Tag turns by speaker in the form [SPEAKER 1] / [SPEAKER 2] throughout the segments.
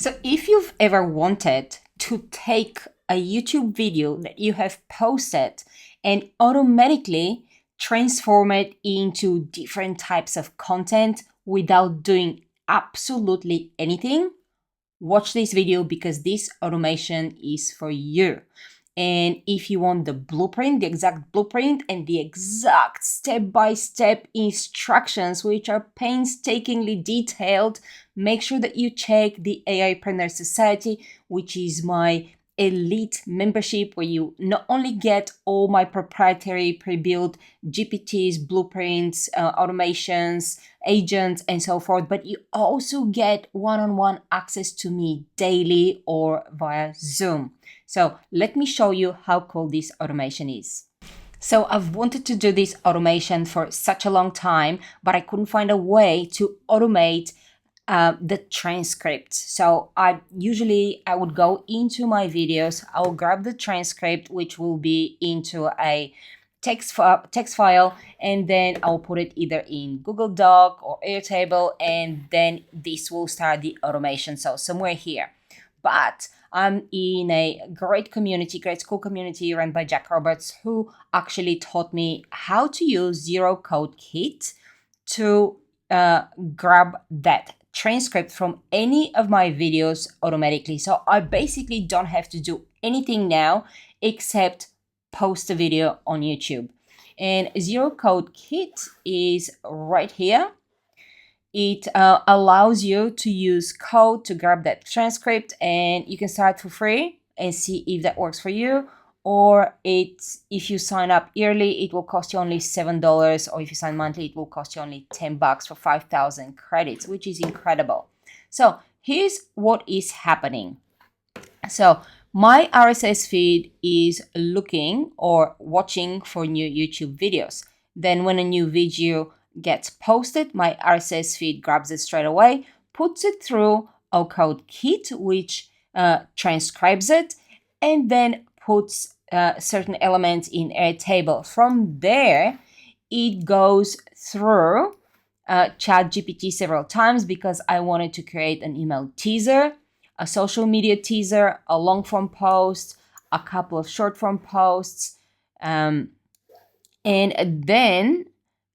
[SPEAKER 1] So if you've ever wanted to take a YouTube video that you have posted and automatically transform it into different types of content without doing absolutely anything, watch this video because this automation is for you. And if you want the blueprint, the exact blueprint and the exact step-by-step instructions, which are painstakingly detailed, make sure that you check the AIpreneur Society, which is my elite membership where you not only get all my proprietary pre-built GPTs, blueprints, automations, agents, and so forth, but you also get one-on-one access to me daily or via Zoom. So let me show you how cool this automation is. So I've wanted to do this automation for such a long time, but I couldn't find a way to automate the transcript. So I would go into my videos, I'll grab the transcript, which will be into a text file, and then I'll put it either in Google Doc or Airtable, and then this will start the automation. So somewhere here. But I'm in a great school community run by Jack Roberts, who actually taught me how to use Zero Code Kit to grab that transcript from any of my videos automatically. So I basically don't have to do anything now except post a video on YouTube. And Zero Code Kit is right here. It allows you to use code to grab that transcript, and you can start for free and see if that works for you. Or if you sign up yearly, it will cost you only $7, or if you sign monthly, it will cost you only $10 for 5,000 credits, which is incredible. So here's what is happening. So my RSS feed is looking or watching for new YouTube videos. Then when a new video gets posted, my RSS feed grabs it straight away, puts it through a code kit, which transcribes it, and then puts certain elements in Airtable. From there, it goes through ChatGPT several times because I wanted to create an email teaser, a social media teaser, a long form post, a couple of short form posts, and then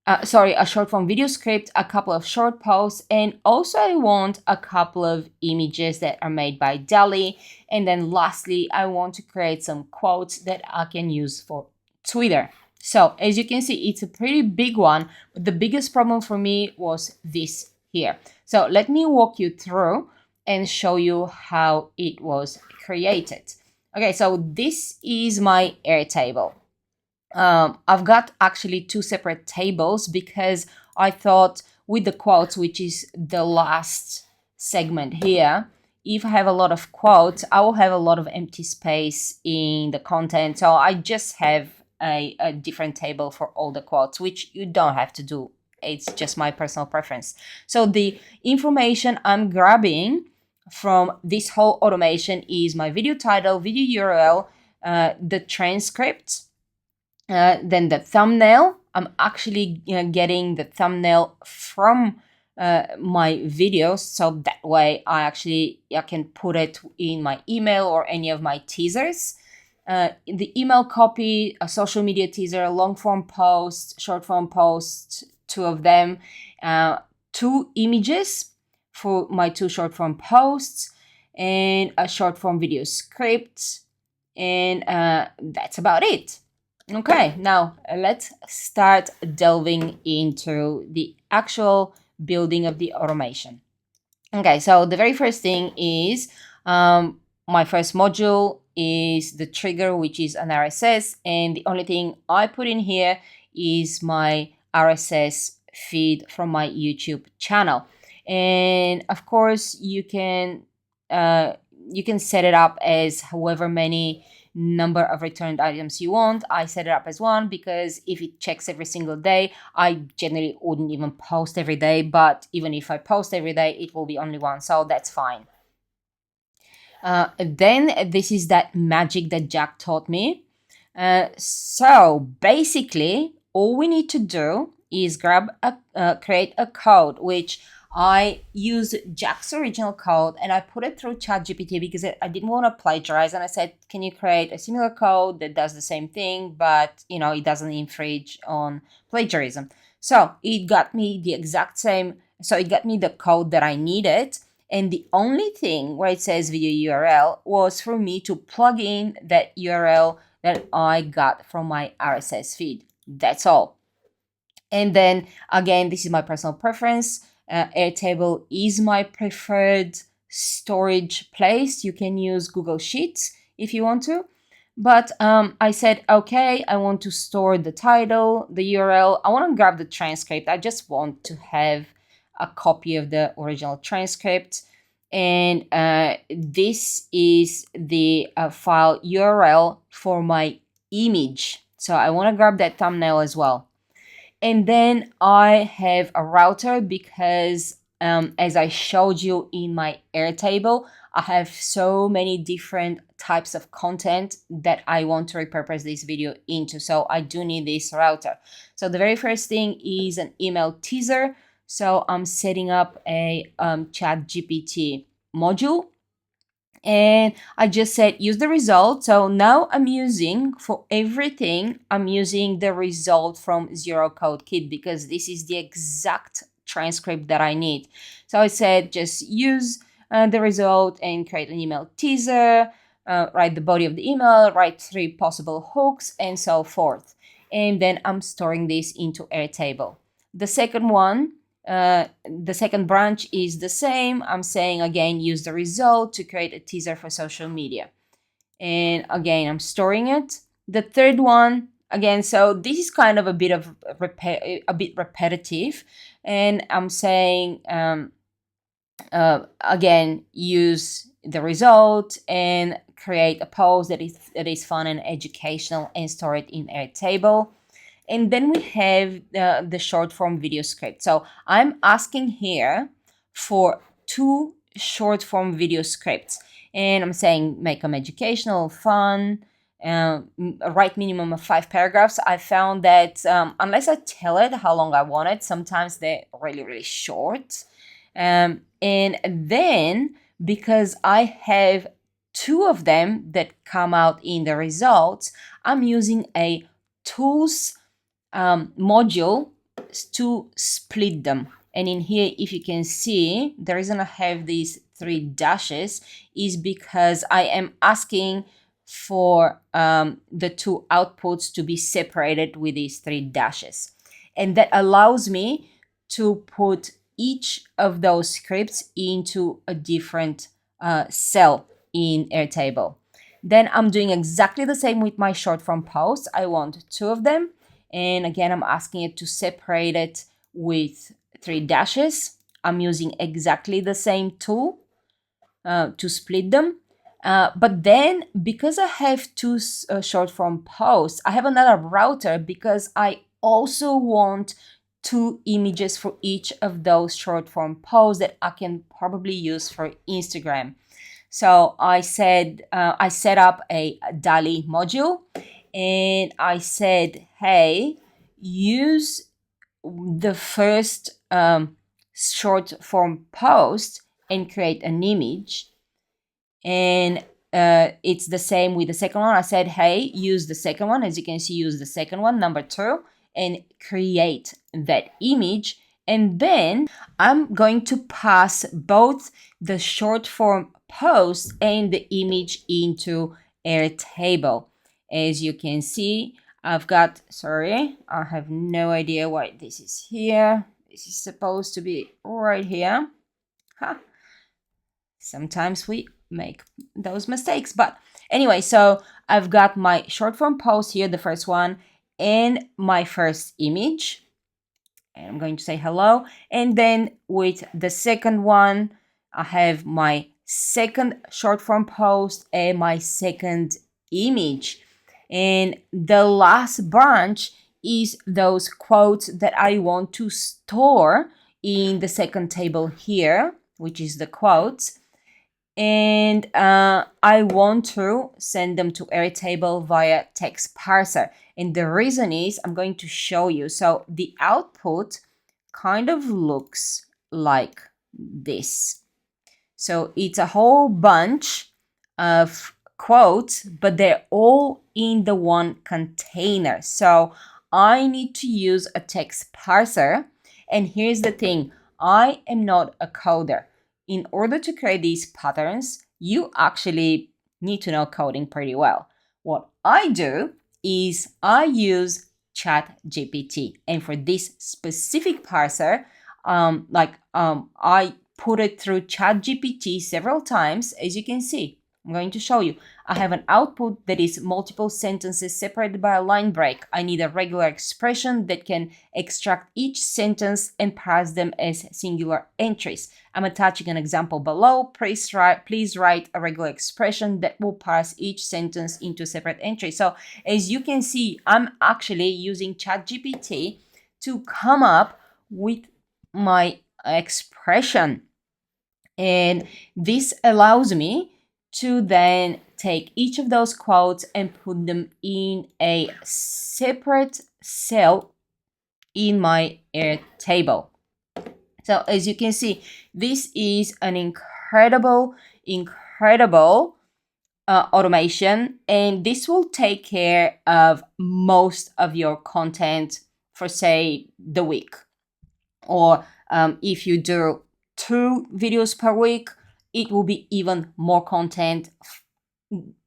[SPEAKER 1] a short form video script, a couple of short posts, and also I want a couple of images that are made by DALL-E. And then lastly, I want to create some quotes that I can use for Twitter. So as you can see, it's a pretty big one, but the biggest problem for me was this here. So let me walk you through and show you how it was created. Okay, so this is my Airtable. I've got actually two separate tables because I thought with the quotes, which is the last segment here, if I have a lot of quotes, I will have a lot of empty space in the content. So I just have a different table for all the quotes, which you don't have to do. It's just my personal preference. So the information I'm grabbing from this whole automation is my video title, video URL, the transcript, then the thumbnail. I'm actually getting the thumbnail from my videos, so that way I can put it in my email or any of my teasers. The email copy, a social media teaser, a long form post, short form post, two of them, two images for my two short form posts, and a short form video script, and that's about it. Okay, now let's start delving into the actual building of the automation. Okay, so the very first thing is my first module is the trigger, which is an RSS, and the only thing I put in here is my RSS feed from my YouTube channel. And of course, you can set it up as however many number of returned items you want. I set it up as one because if it checks every single day, I generally wouldn't even post every day, but even if I post every day, it will be only one, so that's fine. Then this is that magic that Jack taught me. So basically, all we need to do is create a code, which I used Jack's original code and I put it through ChatGPT because I didn't want to plagiarize. And I said, can you create a similar code that does the same thing, but it doesn't infringe on plagiarism? So it got me the exact same. So it got me the code that I needed. And the only thing where it says video URL was for me to plug in that URL that I got from my RSS feed. That's all. And then again, this is my personal preference. Airtable is my preferred storage place. You can use Google Sheets if you want to. But I said, okay, I want to store the title, the URL. I want to grab the transcript. I just want to have a copy of the original transcript. And this is the file URL for my image. So I want to grab that thumbnail as well. And then I have a router because as I showed you in my Airtable, I have so many different types of content that I want to repurpose this video into. So I do need this router. So the very first thing is an email teaser. So I'm setting up a ChatGPT module. And I just said use the result. So now I'm using for everything, I'm using the result from Zero Code Kit because this is the exact transcript that I need. So I said just use the result and create an email teaser, write the body of the email, write 3 possible hooks, and so forth. And then I'm storing this into Airtable. The second one, the second branch is the same. I'm saying again, use the result to create a teaser for social media. And again, I'm storing it. The third one, again, so this is kind of a bit repetitive. And I'm saying, again, use the result and create a post that is fun and educational and store it in Airtable. And then we have the short form video script. So I'm asking here for 2 short form video scripts. And I'm saying make them educational, fun, write minimum of 5 paragraphs. I found that unless I tell it how long I want it, sometimes they're really, really short. And then because I have 2 of them that come out in the results, I'm using a tools module to split them. And in here, if you can see, the reason I have these 3 dashes is because I am asking for the 2 outputs to be separated with these 3 dashes. And that allows me to put each of those scripts into a different cell in Airtable. Then I'm doing exactly the same with my short form posts. I want 2 of them. And again, I'm asking it to separate it with 3 dashes. I'm using exactly the same tool to split them. But then, because I have 2 short form posts, I have another router because I also want 2 images for each of those short form posts that I can probably use for Instagram. So I set up a DALL-E module. And I said, hey, use the first short form post and create an image. And it's the same with the second one. I said, hey, use the second one. As you can see, use the second one, number 2, and create that image. And then I'm going to pass both the short form post and the image into Airtable. As you can see, I've got, sorry, I have no idea why this is here. This is supposed to be right here. Huh. Sometimes we make those mistakes. But anyway, so I've got my short form post here, the first one, and my first image. And I'm going to say hello. And then with the second one, I have my second short form post and my second image. And the last branch is those quotes that I want to store in the second table here, which is the quotes. And I want to send them to Airtable via text parser. And the reason is I'm going to show you. So the output kind of looks like this. So it's a whole bunch of quotes, but they're all in the one container. So I need to use a text parser. And here's the thing, I am not a coder. In order to create these patterns, you actually need to know coding pretty well. What I do is I use ChatGPT. And for this specific parser, I put it through ChatGPT several times. As you can see, I'm going to show you. I have an output that is multiple sentences separated by a line break. I need a regular expression that can extract each sentence and parse them as singular entries. I'm attaching an example below. Please write a regular expression that will parse each sentence into separate entries. So as you can see, I'm actually using ChatGPT to come up with my expression. And this allows me to then take each of those quotes and put them in a separate cell in my Airtable. So as you can see, this is an incredible automation, and this will take care of most of your content for, say, the week. Or if you do 2 videos per week, it will be even more content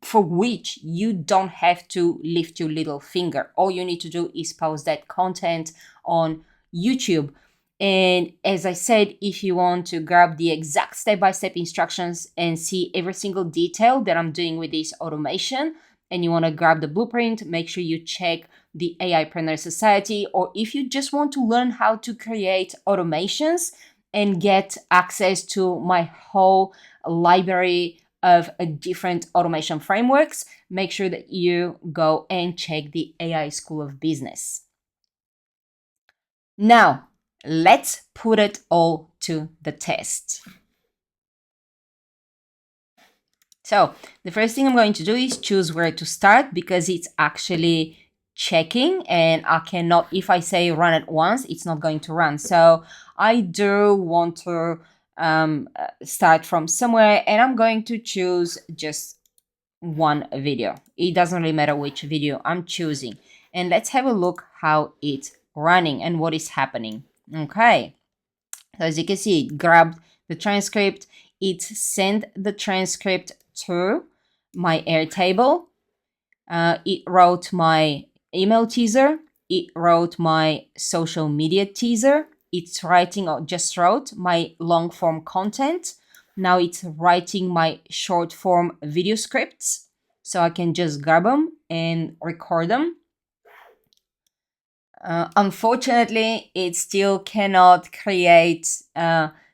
[SPEAKER 1] for which you don't have to lift your little finger. All you need to do is post that content on YouTube. And as I said, if you want to grab the exact step-by-step instructions and see every single detail that I'm doing with this automation, and you want to grab the blueprint, make sure you check the AIpreneur Society. Or if you just want to learn how to create automations and get access to my whole library of different automation frameworks, make sure that you go and check the AI School of Business. Now, let's put it all to the test. So the first thing I'm going to do is choose where to start, because it's actually checking, and I cannot, if I say run it once, it's not going to run. So I do want to start from somewhere, and I'm going to choose just one video. It doesn't really matter which video I'm choosing. And let's have a look how it's running and what is happening. Okay. So as you can see, it grabbed the transcript. It sent the transcript to my Airtable. It wrote my email teaser. It wrote my social media teaser. It's writing, or just wrote, my long form content. Now it's writing my short form video scripts. So I can just grab them and record them. Unfortunately, it still cannot create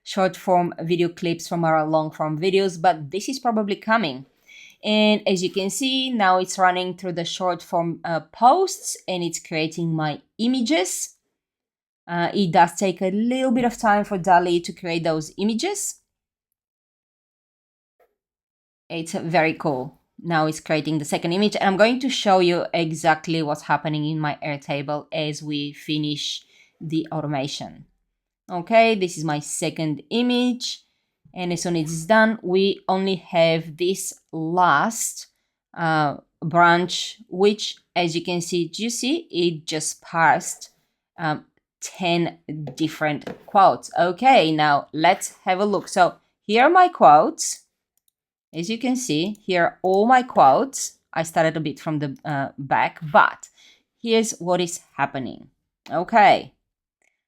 [SPEAKER 1] short form video clips from our long form videos, but this is probably coming. And as you can see, now it's running through the short form posts, and it's creating my images. It does take a little bit of time for DALL-E to create those images. It's very cool. Now it's creating the second image, and I'm going to show you exactly what's happening in my Airtable as we finish the automation. Okay, this is my second image, and as soon as it's done, we only have this last branch, which, as you can see, do you see, it just parsed 10 different quotes. Okay, now let's have a look. So here are my quotes. As you can see, here are all my quotes. I started a bit from the back, but here's what is happening. Okay,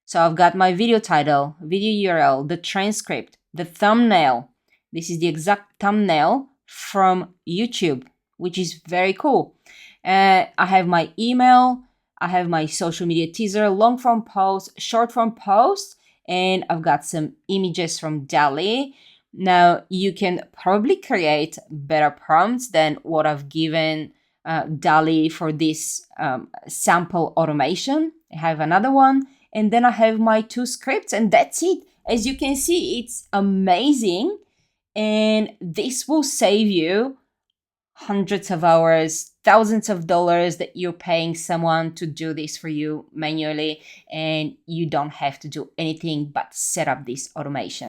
[SPEAKER 1] so I've got my video title, video URL, the transcript, the thumbnail. This is the exact thumbnail from YouTube, which is very cool. I have my email, I have my social media teaser, long form post, short form post, and I've got some images from DALL-E. Now, you can probably create better prompts than what I've given DALL-E for this sample automation. I have another one, and then I have my 2 scripts, and that's it. As you can see, it's amazing, and this will save you hundreds of hours, thousands of dollars that you're paying someone to do this for you manually, and you don't have to do anything but set up this automation.